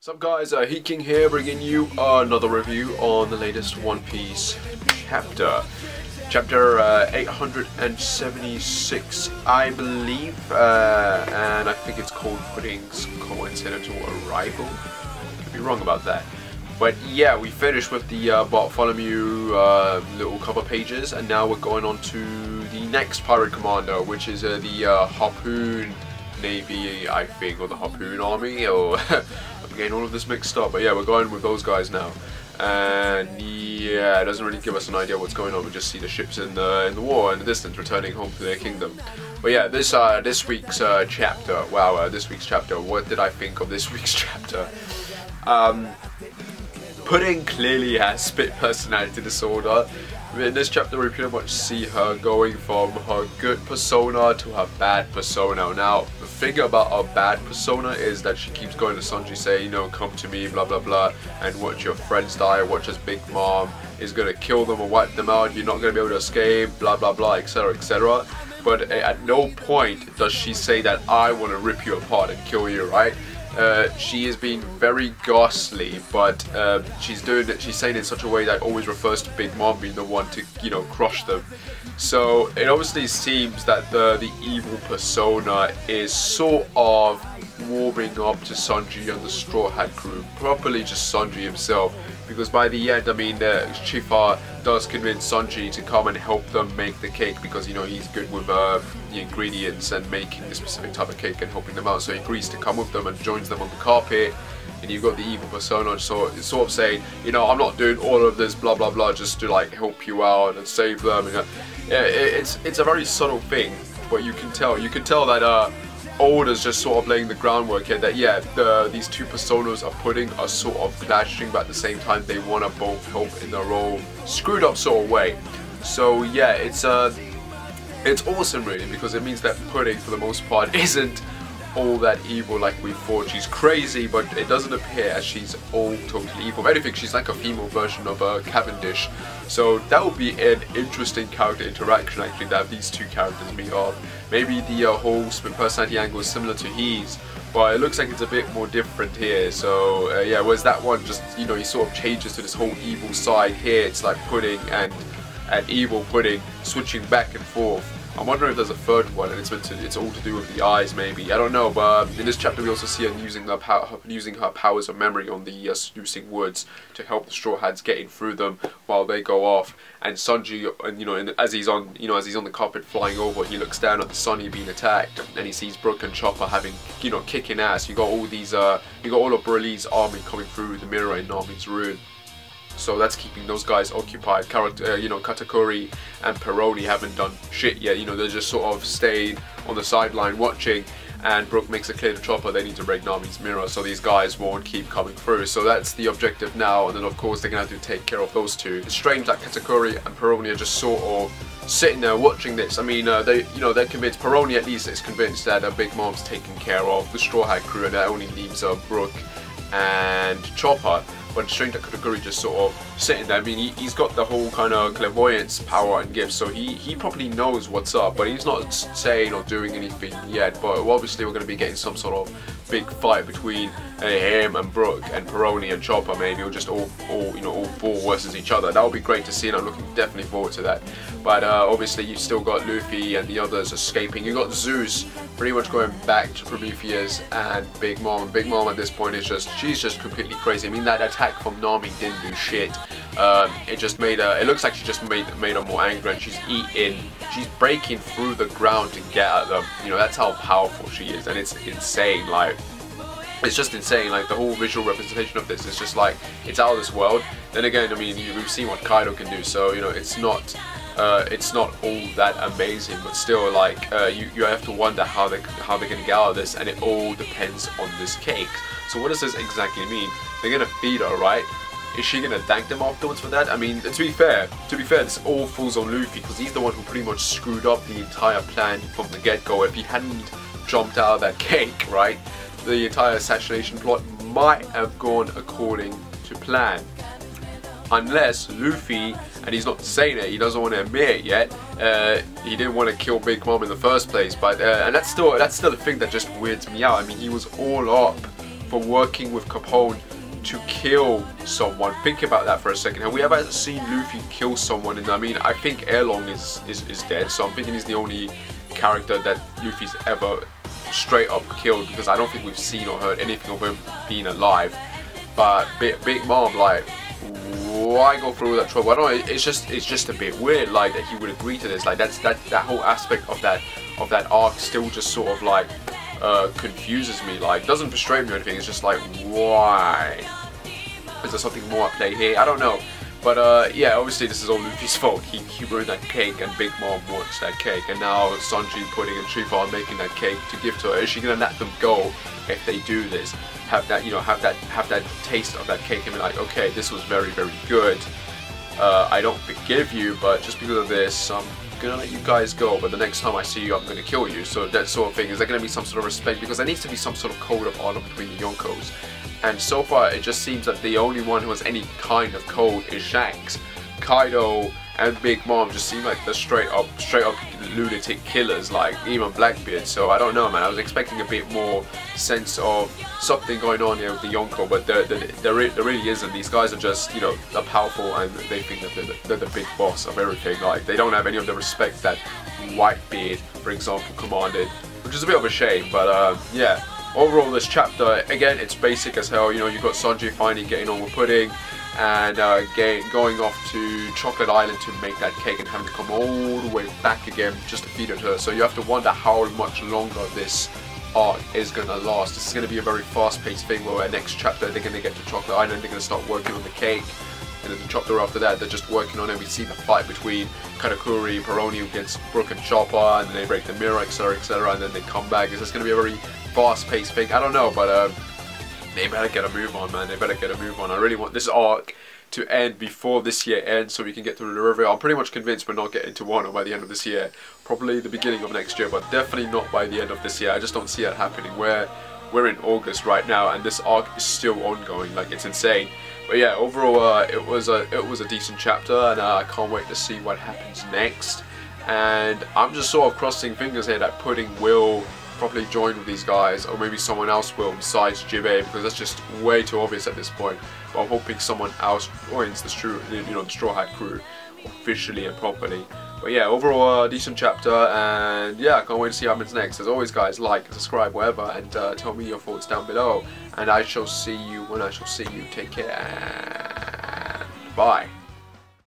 What's up guys, Heat King here, bringing you another review on the latest One Piece chapter. Chapter 876, I believe, and I think it's called Pudding's Coincidental Arrival. Could be wrong about that. But yeah, we finished with the Bartholomew little cover pages, and now we're going on to the next pirate commander, which is the Harpoon Navy, I think, or the Harpoon Army, or I'm getting all of this mixed up, but yeah, we're going with those guys now. And yeah, it doesn't really give us an idea what's going on. We just see the ships in the war in the distance returning home to their kingdom. But yeah, this week's chapter, wow, this week's chapter, what did I think of this week's chapter? Pudding clearly has split personality disorder. In this chapter we pretty much see her going from her good persona to her bad persona. Now, the thing about her bad persona is that she keeps going to Sanji, say, you know, come to me, blah blah blah, and watch your friends die, watch as Big Mom is gonna kill them or wipe them out, you're not gonna be able to escape, blah blah blah, etc etc. But at no point does she say that I want to rip you apart and kill you, right? She is being very ghastly, but she's saying it in such a way that always refers to Big Mom being the one to, you know, crush them. So it obviously seems that the evil persona is sort of warming up to Sanji and the Straw Hat crew, probably just Sanji himself, because by the end, I mean, Chifa does convince Sanji to come and help them make the cake, because, you know, he's good with the ingredients and making the specific type of cake and helping them out, so he agrees to come with them and joins them on the carpet. And you've got the evil persona sort of saying, you know, I'm not doing all of this blah blah blah just to like help you out and save them. You know, it's a very subtle thing, but you can tell that Oda's just sort of laying the groundwork here that yeah, these two personas are sort of clashing, but at the same time they want to both help in their own screwed up sort of way. So yeah, it's awesome really, because it means that Pudding for the most part isn't all that evil like we thought. She's crazy, but it doesn't appear as she's all totally evil. If anything, she's like a female version of Cavendish. So that would be an interesting character interaction actually, that these two characters meet up. Maybe the whole split personality angle is similar to his, but it looks like it's a bit more different here. So yeah, whereas that one just, you know, he sort of changes to this whole evil side. Here it's like Pudding and evil Pudding switching back and forth. I'm wondering if there's a third one, and it's all to do with the eyes, maybe. I don't know, but in this chapter we also see her using her powers of memory on the seducing woods to help the Straw Hats getting through them while they go off. And Sanji, and you know, as he's on the carpet flying over, he looks down at the Sunny being attacked, and he sees Brook and Chopper having, you know, kicking ass. You got all these, you got all of Broly's army coming through the mirror in Nami's ruin. So that's keeping those guys occupied. You know, Katakuri and Peroni haven't done shit yet. You know, they're just sort of staying on the sideline watching. And Brook makes it clear to Chopper they need to break Nami's mirror, so these guys won't keep coming through. So that's the objective now, and then of course they're gonna have to take care of those two. It's strange that Katakuri and Peroni are just sort of sitting there watching this. I mean, they're convinced. Peroni at least is convinced that Big Mom's taking care of the Straw Hat crew, and that only leaves Brook and Chopper. But strange that Katakuri just sort of sitting there. I mean, he's got the whole kind of clairvoyance power and gifts, so he probably knows what's up, but he's not saying or doing anything yet. But obviously we're going to be getting some sort of big fight between him and Brook and Peroni and Chopper, maybe, or just all four versus each other. That would be great to see, and I'm looking definitely forward to that. But obviously you've still got Luffy and the others escaping. You got Zeus pretty much going back to Prometheus and Big Mom. And Big Mom at this point is she's just completely crazy. I mean, that attack from Nami didn't do shit. It just made her, it looks like she just made her more angry, and she's breaking through the ground to get at them. You know, that's how powerful she is, and it's insane. Like, it's just insane. Like, the whole visual representation of this is just like, it's out of this world. Then again, I mean, we've seen what Kaido can do, so you know, it's not all that amazing, but still, like, you have to wonder how they're gonna get out of this, and it all depends on this cake. So what does this exactly mean? They're gonna feed her, right? Is she gonna thank them afterwards for that? I mean, to be fair, this all falls on Luffy, because he's the one who pretty much screwed up the entire plan from the get-go. If he hadn't jumped out of that cake, right, the entire assassination plot might have gone according to plan. Unless Luffy, and he's not saying it, he doesn't want to admit it yet, he didn't want to kill Big Mom in the first place, but and that's still a thing that just weirds me out. I mean, he was all up for working with Capone to kill someone. Think about that for a second. Have we ever seen Luffy kill someone? And I mean, I think Erlong is dead, so I'm thinking he's the only character that Luffy's ever straight up killed, because I don't think we've seen or heard anything of him being alive. But Big Mom, like, why go through that trouble? I don't know. It's just a bit weird, like, that he would agree to this. Like, that whole aspect of that arc still just sort of like confuses me. Like, doesn't frustrate me or anything. It's just like, why? Is there something more at play here? I don't know. But yeah, obviously this is all Luffy's fault. He ruined that cake, and Big Mom wants that cake, and now Sanji, Pudding, and Chifa are making that cake to give to her. Is she gonna let them go if they do this? Have that, you know, have that taste of that cake and be like, okay, this was very, very good. I don't forgive you, but just because of this, I'm gonna let you guys go. But the next time I see you, I'm gonna kill you. So that sort of thing. Is there gonna be some sort of respect? Because there needs to be some sort of code of honor between the Yonkos. And so far, it just seems that the only one who has any kind of code is Shanks. Kaido and Big Mom just seem like the straight up lunatic killers, like even Blackbeard. So I don't know, man. I was expecting a bit more sense of something going on here with the Yonko, but there really isn't. These guys are just, you know, they're powerful, and they think that they're the big boss of everything. Like, they don't have any of the respect that Whitebeard, for example, commanded, which is a bit of a shame. But yeah. Overall, this chapter, again, it's basic as hell. You know, you've got Sanji finally getting on with Pudding, and going off to Chocolate Island to make that cake, and having to come all the way back again just to feed it to her. So you have to wonder how much longer this arc is going to last. This is going to be a very fast-paced thing, where next chapter they're going to get to Chocolate Island, they're going to start working on the cake, and then the chapter after that they're just working on it. We see the fight between Katakuri, Peroni against Brook and Chopper, and then they break the mirror, etc, etc, and then they come back. Is this going to be a very fast-paced thing? I don't know, but they better get a move on, man. They better get a move on. I really want this arc to end before this year ends, so we can get to the river. I'm pretty much convinced we're not getting to Wano by the end of this year. Probably the beginning of next year, but definitely not by the end of this year. I just don't see that happening. We're in August right now, and this arc is still ongoing. Like, it's insane. But yeah, overall, it was a decent chapter, and I can't wait to see what happens next. And I'm just sort of crossing fingers here that Pudding will probably join with these guys, or maybe someone else will besides Jibe, because that's just way too obvious at this point. But I'm hoping someone else joins the Straw Hat crew officially and properly. But yeah, overall a decent chapter, and yeah, I can't wait to see what happens next. As always, guys, like and subscribe, wherever, and tell me your thoughts down below. And I shall see you when I shall see you. Take care, and bye.